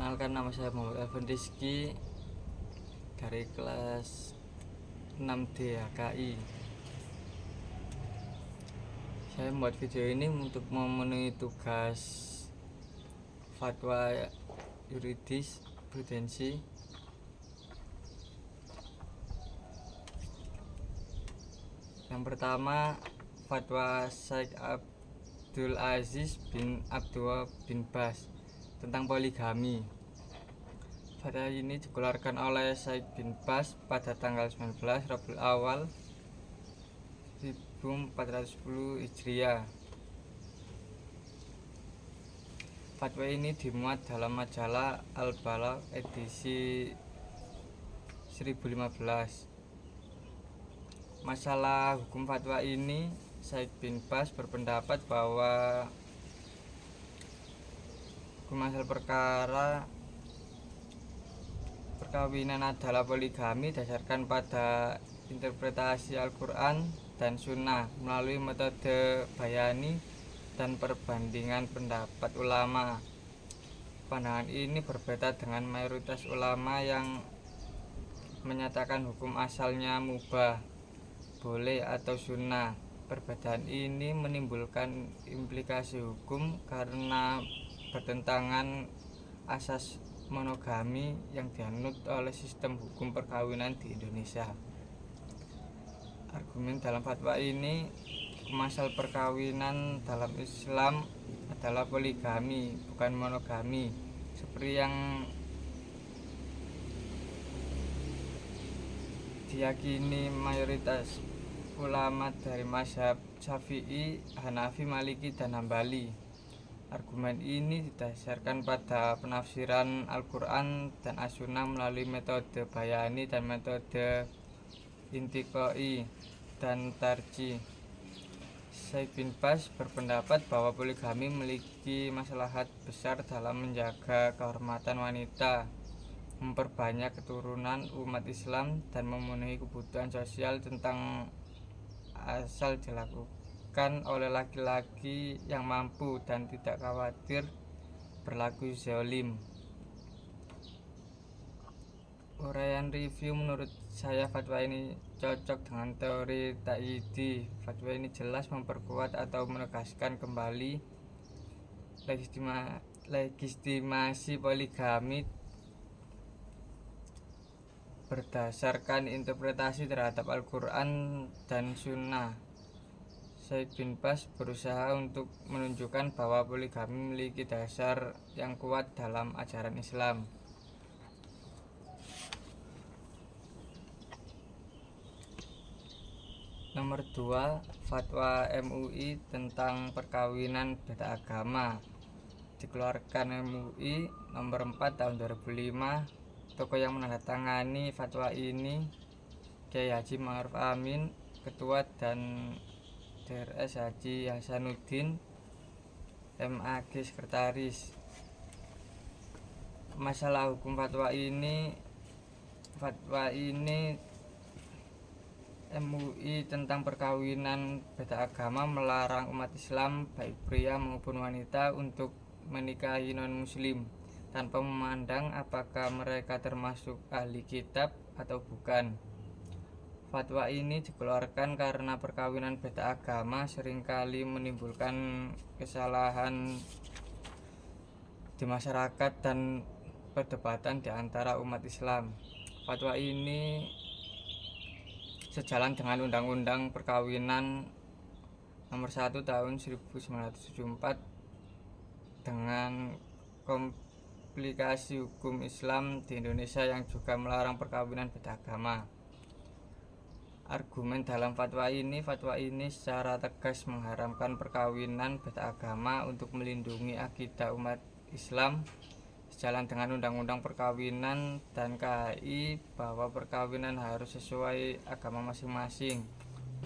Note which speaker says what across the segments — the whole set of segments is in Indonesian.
Speaker 1: Perkenalkan, nama saya Muhammad Alvan Rizky dari kelas 6D HKI. Saya membuat video ini untuk memenuhi tugas fatwa yuridis prudensi. Yang pertama, fatwa Syekh Abdul Aziz bin Abdullah bin Baz tentang poligami. Fatwa ini dikeluarkan oleh Syekh bin Baz pada tanggal 19 Rabiul Awal 1410 Hijriah. Fatwa ini dimuat dalam majalah Al-Balagh edisi 1015. Masalah hukum fatwa ini, Syekh bin Baz berpendapat bahwa hukum asal perkara perkawinan adalah poligami dasarkan pada interpretasi Al-Quran dan Sunnah melalui metode bayani dan perbandingan pendapat ulama. Pandangan ini berbeda dengan mayoritas ulama yang menyatakan hukum asalnya mubah, boleh atau sunnah. Perbedaan ini menimbulkan implikasi hukum karena bertentangan asas monogami yang dianut oleh sistem hukum perkawinan di Indonesia. Argumen dalam fatwa ini, hukum asal perkawinan dalam Islam adalah poligami, bukan monogami, seperti yang diyakini mayoritas ulama dari mazhab Syafi'i, Hanafi, Maliki, dan Hambali. Argumen ini didasarkan pada penafsiran Al-Quran dan As-Sunnah melalui metode bayani dan metode intiqai dan tarjih. Syekh bin Baz berpendapat bahwa poligami memiliki maslahat besar dalam menjaga kehormatan wanita, memperbanyak keturunan umat Islam, dan memenuhi kebutuhan sosial tentang asal dilakukan oleh laki-laki yang mampu dan tidak khawatir berlaku zalim. Uraian review, menurut saya fatwa ini cocok dengan teori ta'yidi. Fatwa ini jelas memperkuat atau menegaskan kembali legitimasi poligami berdasarkan interpretasi terhadap Al-Quran dan Sunnah. Syekh bin Baz berusaha untuk menunjukkan bahwa poligami memiliki dasar yang kuat dalam ajaran Islam. Nomor 2, fatwa MUI tentang perkawinan beda agama. Dikeluarkan MUI nomor 4 tahun 2005. Tokoh yang menandatangani fatwa ini Kiai Haji Ma'ruf Amin, Ketua, dan DRS Haji Hasanuddin MAG, Sekretaris. Masalah hukum fatwa ini MUI tentang perkawinan beda agama melarang umat Islam baik pria maupun wanita untuk menikahi non-muslim tanpa memandang apakah mereka termasuk ahli kitab atau bukan. Fatwa ini dikeluarkan karena perkawinan beda agama seringkali menimbulkan kesalahan di masyarakat dan perdebatan di antara umat Islam. Fatwa ini sejalan dengan Undang-Undang Perkawinan nomor 1 tahun 1974 dengan komplikasi hukum Islam di Indonesia yang juga melarang perkawinan beda agama. Argumen dalam fatwa ini secara tegas mengharamkan perkawinan beda agama untuk melindungi akidah umat Islam sejalan dengan Undang-Undang Perkawinan dan KHI bahwa perkawinan harus sesuai agama masing-masing.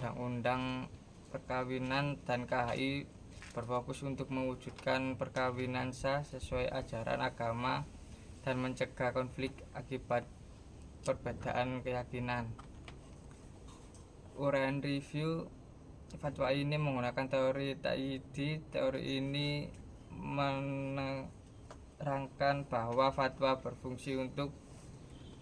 Speaker 1: Undang-Undang Perkawinan dan KHI berfokus untuk mewujudkan perkawinan sah sesuai ajaran agama dan mencegah konflik akibat perbedaan keyakinan. Uraian review, fatwa ini menggunakan teori ta'yidi. Teori ini menerangkan bahwa fatwa berfungsi untuk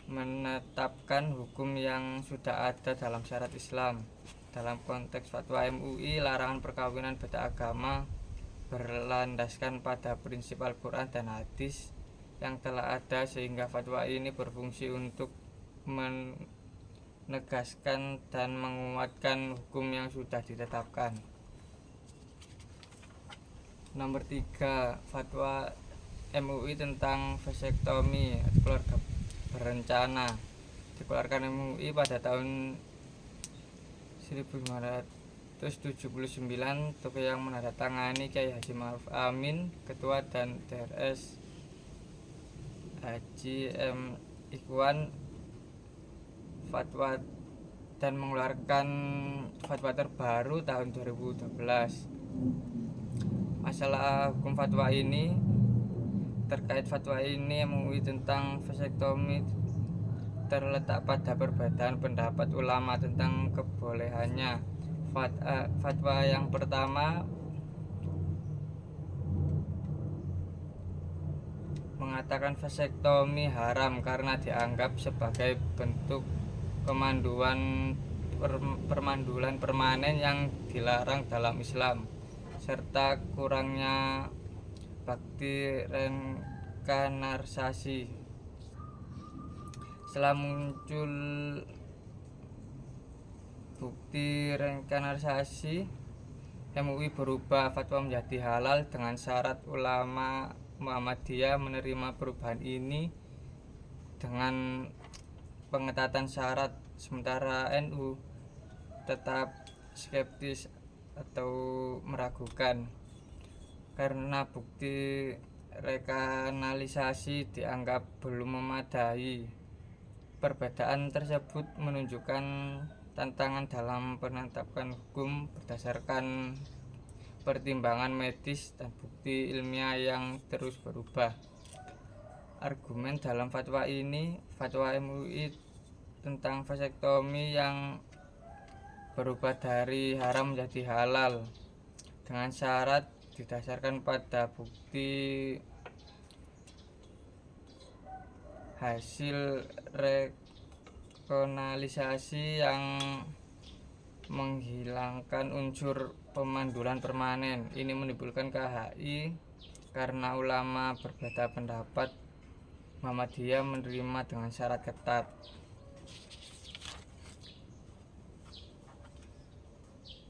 Speaker 1: menetapkan hukum yang sudah ada dalam syariat Islam. Dalam konteks fatwa MUI, larangan perkawinan beda agama berlandaskan pada prinsip Al-Quran dan hadis yang telah ada, sehingga fatwa ini berfungsi untuk menegaskan dan menguatkan hukum yang sudah ditetapkan. Nomor 3, fatwa MUI tentang vasektomi keluarga berencana. Dikeluarkan MUI pada tahun 1979, tokoh yang menandatangani Kiai Haji Ma'ruf Amin, Ketua, dan DRS Haji M. Ikhwan fatwa dan mengeluarkan fatwa terbaru tahun 2012. Masalah hukum fatwa ini. Terkait fatwa ini, MUI tentang vasektomi terletak pada perbedaan pendapat ulama tentang kebolehannya. Fatwa yang pertama mengatakan vasektomi haram karena dianggap sebagai bentuk permandulan permanen yang dilarang dalam Islam, serta kurangnya bakti reinkarnasi. Setelah muncul bukti reinkarnasi, MUI berubah fatwa menjadi halal dengan syarat. Ulama Muhammadiyah menerima perubahan ini dengan pengetatan syarat, sementara NU tetap skeptis atau meragukan karena bukti rekanalisasi dianggap belum memadai. Perbedaan tersebut menunjukkan tantangan dalam penetapan hukum berdasarkan pertimbangan medis dan bukti ilmiah yang terus berubah. Argumen dalam fatwa ini, fatwa MUI tentang vasektomi yang berubah dari haram menjadi halal dengan syarat didasarkan pada bukti hasil rekonalisasi yang menghilangkan unsur pemandulan permanen. Ini menimbulkan KHI karena ulama berbeda pendapat. Muhammadiyah menerima dengan syarat ketat.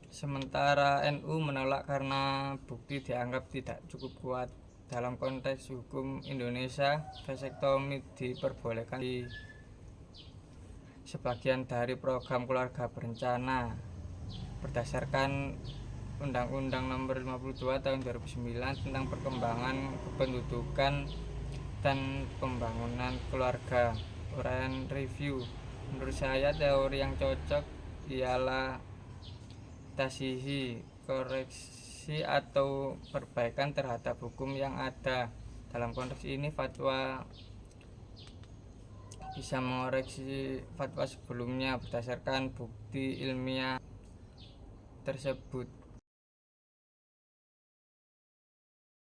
Speaker 1: Sementara NU menolak karena bukti dianggap tidak cukup kuat. Dalam konteks hukum Indonesia, vasektomi diperbolehkan di sebagian dari program keluarga berencana berdasarkan Undang-Undang Nomor 52 Tahun 2009 tentang perkembangan kependudukan dan pembangunan keluarga. Uraian review. Menurut saya, teori yang cocok ialah tasihi, koreksi atau perbaikan terhadap hukum yang ada. Dalam konteks ini, fatwa bisa mengoreksi fatwa sebelumnya berdasarkan bukti ilmiah tersebut.